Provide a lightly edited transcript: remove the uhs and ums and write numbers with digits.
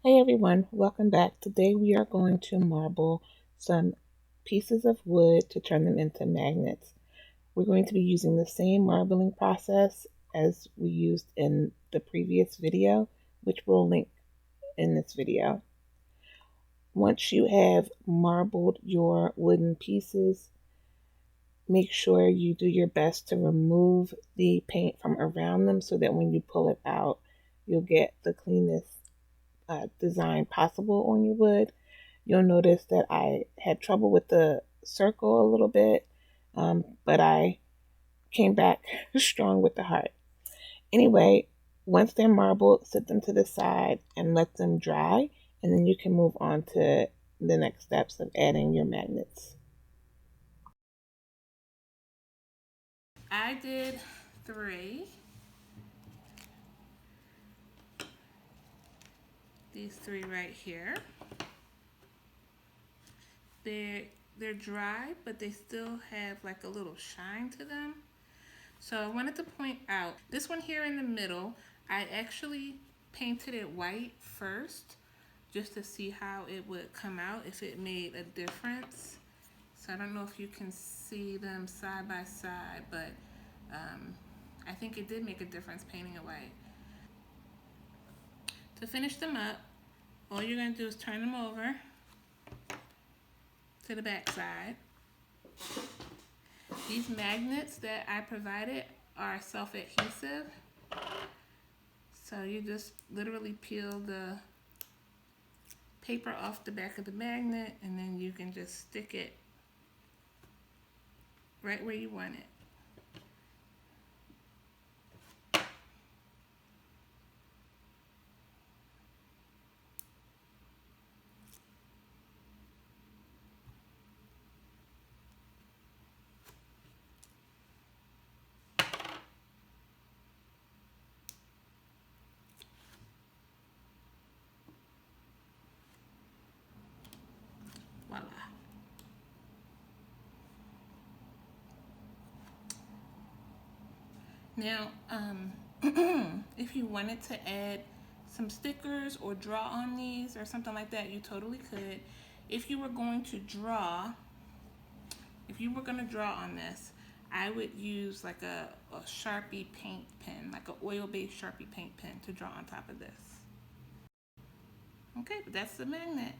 Hey everyone, welcome back. Today we are going to marble some pieces of wood to turn them into magnets. We're going to be using the same marbling process as we used in the previous video, which we'll link in this video. Once you have marbled your wooden pieces, make sure you do your best to remove the paint from around them so that when you pull it out, you'll get the cleanest design possible on your wood. You'll notice that I had trouble with the circle a little bit, but I came back strong with the heart. Anyway, once they're marbled, set them to the side and let them dry, and then you can move on to the next steps of adding your magnets. I did 3. These 3 right here. They're dry, but they still have like a little shine to them. So I wanted to point out this one here in the middle. I actually painted it white first, just to see how it would come out, if it made a difference. So I don't know if you can see them side by side, but I think it did make a difference painting it white. To finish them up, all you're going to do is turn them over to the back side. These magnets that I provided are self-adhesive. So you just literally peel the paper off the back of the magnet, and then you can just stick it right where you want it. Voila. Now, if you wanted to add some stickers or draw on these or something like that, you totally could. If you were going to draw on this, I would use like a Sharpie paint pen, like an oil-based Sharpie paint pen to draw on top of this. Okay, but that's the magnet.